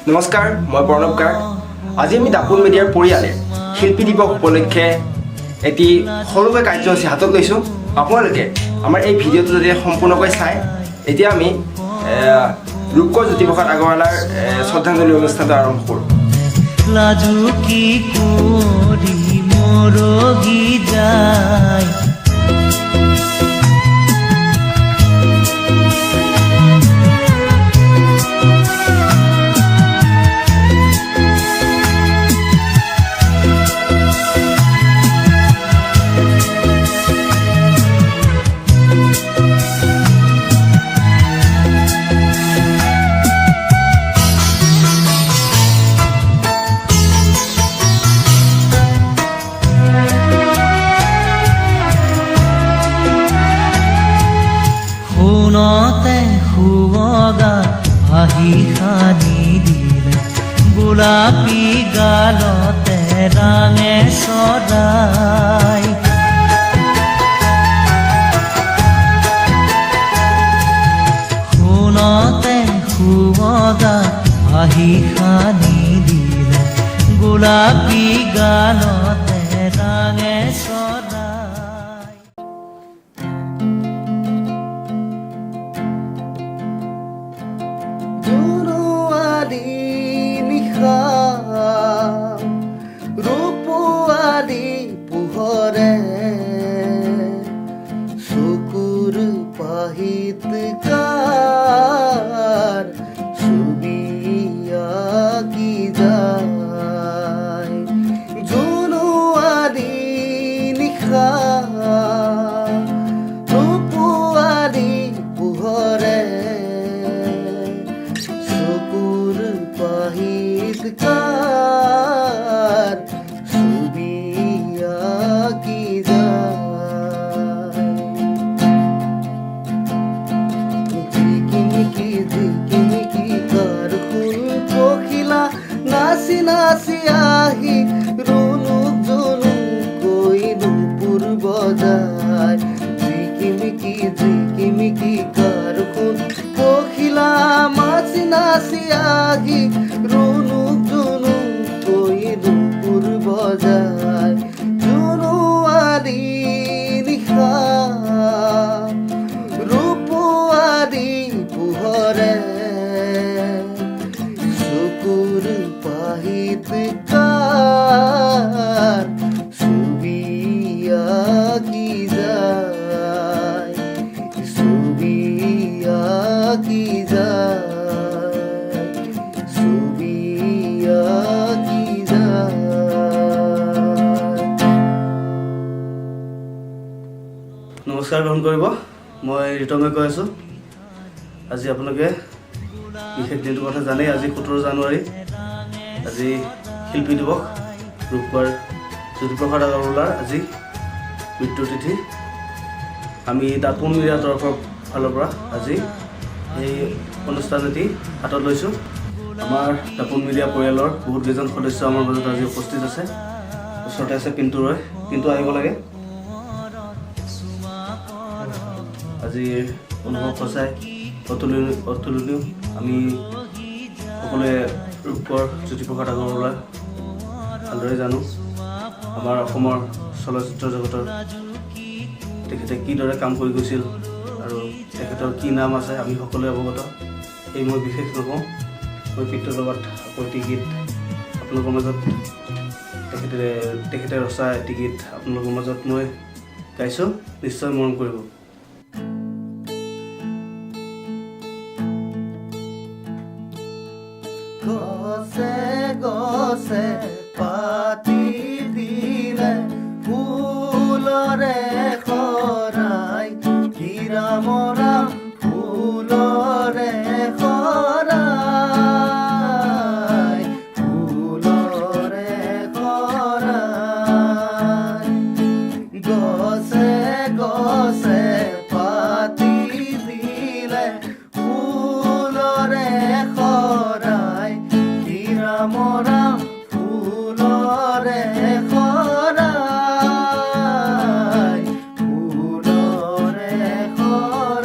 নমস্কাৰ, মই প্ৰণৱ গাৰ্গ। আজি আমি দাপোন মিডিয়াৰ পৰিয়ালে শিল্পী দিৱস উপলক্ষে এটি সৰুকৈ কাৰ্যসূচী হাতত লৈছোঁ। আপোনালোকে আমাৰ এই ভিডিঅ'টো যদি সম্পূৰ্ণকৈ চায়, এতিয়া আমি ৰূপকোঁৱৰ জ্যোতিপ্ৰসাদ আগৰৱালাৰ শ্ৰদ্ধাঞ্জলি অনুষ্ঠানটো আৰম্ভ কৰোঁ। লাজু কি কৰি মৰগি যায় শুনতে শুৱগা আহি সানি দিলে গোলাপী গালতে ৰাঙে চৰাই শুনতে শুৱগা আহি সানি দিলে গোলাপী গালতে ৰাঙে চৰাই ৰূপোৱালী পোহৰে চকুৰ পাহিত কাৰ ছবি আঁকি যায় জোনোৱালী নিশা ৰূপোৱালী পোহৰে চকুৰ পাহিত কাৰ ছবি আঁকি যায় ঝিকিমিকি কাৰ ফুল পখিলা নাচি নাচি আহি ৰুণুক জনুকৈ নুপুৰ বজায় ঝিকিমিকি কাৰ ফুল পখিলা নাচি নাচি আহি ৰুণুক জনুকৈ নুপুৰ বজায় জোনোৱালী নিশা ৰূপোৱালী পোহৰে চকুৰ পাহিত কাৰ ছবি আঁকি যায় ছবি আঁকি যায় ছবি আঁকি যায় নমস্কাৰ গ্ৰহণ কৰিব। মই ৰিতমে কৈ আছোঁ। আজি আপোনালোকে বিশেষ দিনটোৰ কথা জানেই। আজি 17 জানুৱাৰী, আজি শিল্পী দিৱস। ৰূপকোঁৱৰ জ্যোতিপ্ৰসাদ আগৰৱালাৰ আজি মৃত্যু তিথি। আমি দাপোন মিডিয়াৰ তৰফৰ ফালৰ পৰা আজি এই অনুষ্ঠান এটি হাতত লৈছোঁ। আমাৰ দাপোন মিডিয়া পৰিয়ালৰ বহুতকেইজন সদস্য আমাৰ মাজত আজি উপস্থিত আছে। ওচৰতে আছে পিণ্টু ৰয়। পিণ্টু আহিব লাগে। আজি অনুভৱ সঁচাই অতুলনীয়। আমি সকলোৱে ৰূপকোঁৱৰ জ্যোতিপ্ৰসাদ আগৰৱালাক ভালদৰে জানো। আমাৰ অসমৰ চলচ্চিত্ৰ জগতৰ তেখেতে কিদৰে কাম কৰি গৈছিল আৰু তেখেতৰ কি নাম আছে আমি সকলোৱে অৱগত। এই মই বিশেষ নকওঁ। মই পিতৃৰ লগত আকৌ এটি গীত আপোনালোকৰ মাজত তেখেতে ৰচা এটি গীত আপোনালোকৰ মাজত মই গাইছোঁ। নিশ্চয় মৰম কৰিব। গছে গছে পাতি দিলে ফুলৰে শৰাই হীৰা মৰা ফুলৰে শৰাই ফুলৰে শৰাই গছে গছে পাতি দিলে ফুলৰে শৰাই হীৰা মৰা ফুলৰে শৰাই ফুলৰে শৰাই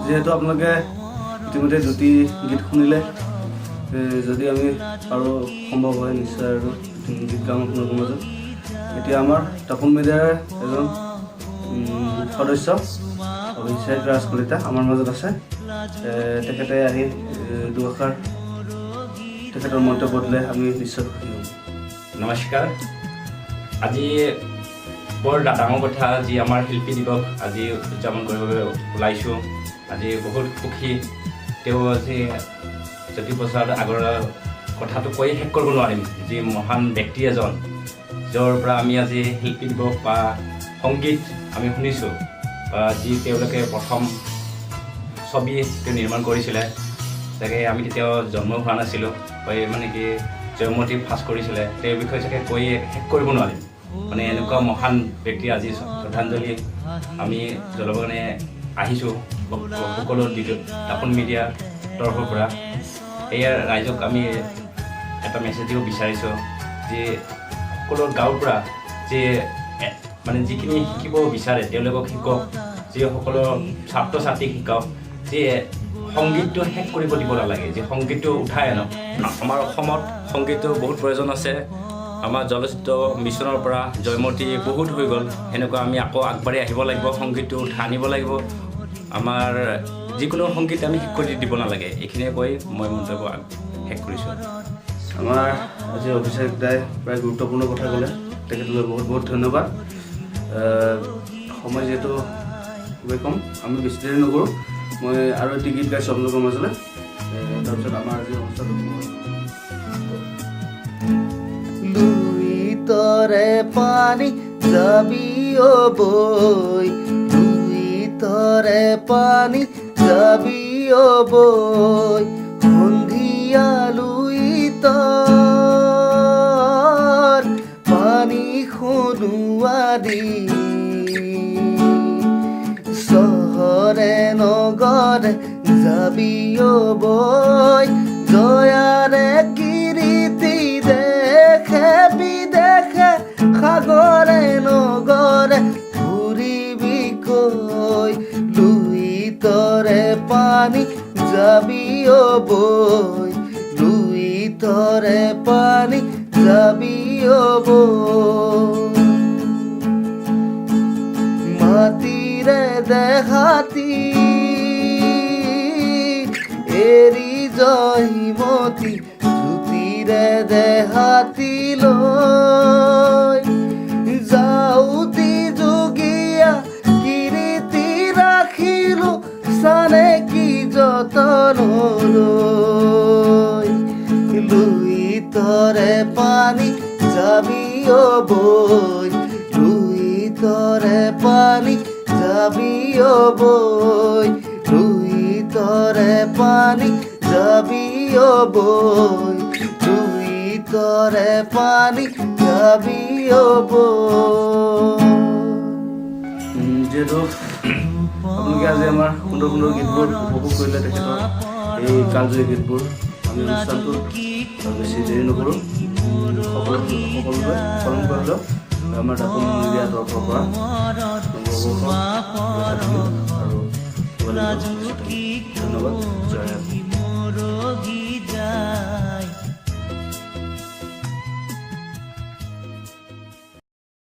যিহেতু আপোনালোকে ইতিমধ্যে দুটি গীত শুনিলে, যদি আমি আৰু সম্ভৱ হয় নিশ্চয় আৰু গীত গাম আপোনালোকৰ মাজত। এতিয়া আমাৰ তাপোন মিডিয়াৰ এজন সদস্য অভিষেক ৰাজ কলিতা আমাৰ মাজত আছে। তেখেতে আহি দুআষাৰ তেখেতৰ মন্তব্য দিলে আমি নিশ্চয় সুখী হ'ম। নমস্কাৰ। আজি বৰ ডাঙৰ কথা, আজি আমাৰ শিল্পী দিৱস আজি উদযাপন কৰিবলৈ ওলাইছোঁ। আজি বহুত সুখী। তেওঁ আজি জ্যোতিপ্ৰসাদ আগৰৱালাৰ কথাটো কৈ শেষ কৰিব নোৱাৰিম। যি মহান ব্যক্তি এজন, য'ৰ পৰা আমি আজি শিল্পী দিৱস বা সংগীত আমি শুনিছোঁ, বা যি তেওঁলোকে প্ৰথম ছবি তেওঁ নিৰ্মাণ কৰিছিলে, চাগে আমি তেতিয়াও জন্ম হোৱা নাছিলোঁ, মানে কি জয়মতী ফাৰ্ষ্ট কৰিছিলে, তেওঁৰ বিষয়ে চাগে কৈ শেষ কৰিব নোৱাৰিম। মানে এনেকুৱা মহান ব্যক্তি আজি শ্ৰদ্ধাঞ্জলি আমি জ্বলাবৰ কাৰণে আহিছোঁ সকলো তাপোন মিডিয়াৰ তৰফৰ পৰা। এয়া ৰাইজক আমি এটা মেছেজ দিব বিচাৰিছোঁ যে সকলো গাঁৱৰ পৰা যে মানে যিখিনি শিকিব বিচাৰে তেওঁলোকক শিকক, যে সকলো ছাত্ৰ ছাত্ৰীক শিকাওক, যে সংগীতটো শেষ কৰিব দিব নালাগে, যে সংগীতটো উঠাই আনক। আমাৰ অসমত সংগীতটো বহুত প্ৰয়োজন আছে। আমাৰ জলচিত্ৰ মিছনৰ পৰা জয়মতী বহুত হৈ গ'ল, সেনেকুৱা আমি আকৌ আগবাঢ়ি আহিব লাগিব, সংগীতটো উঠাই আনিব লাগিব। আমাৰ যিকোনো সংগীত আমি শেষ কৰি দিব নালাগে। এইখিনিয়ে কৈ মই মন্তব্য শেষ কৰিছোঁ। আমাৰ আজি অভিষেক দাই প্ৰায় গুৰুত্বপূৰ্ণ কথা ক'লে, তেখেতলৈ বহুত বহুত ধন্যবাদ। সময় যিহেতু খুবেই কম, আমি বেছি দেৰি নকৰোঁ। মই আৰু এটি গীত গাইছোঁ আপোনালোকৰ মাজলৈ, তাৰপিছত আমাৰ আজি অনুষ্ঠানটো তৰে পানি যাবিও বই, তুই তৰে পানি যাবিও বই, সন্ধিয়া লুই তৰ পানি শুনোৱা দি, চহৰে নগৰে যাবিও বই, জয়াৰে কীৰ্তি দেখে বিদেশে, সাগরে নগরে ঘুরিবি কই, লুই তরে পানি যাবিও বই, লুই তরে পানি যাবিও বই, মাটিরে দেহাতি এরি জয়মতী, জ্যোতিরে দেহাতি লৈ, যাওঁতি যোগীয়া কীৰ্তি ৰাখিলো, চানে কি যতন লৈ, লুই তৰে পানী যাবিও বৈ, লুই তৰে পানী যাবিও বৈ, লুই তৰে পানী যাবিও বৈ, লুই তৰে পানী যাবিও বৈ। যিহেতু আপোনালোকে আজি আমাৰ সুন্দৰ সুন্দৰ গীতবোৰ উপভোগ কৰিলে, তেখেতৰ এই কালজয়ী গীতবোৰ, আমি অনুষ্ঠানটো বেছি দেৰি নকৰোঁ। সকলোকে স্মৰণ কৰিলোঁ আমাৰ তাপোন মিডিয়াৰ তৰফৰ পৰা আৰু ধন্যবাদ। জয়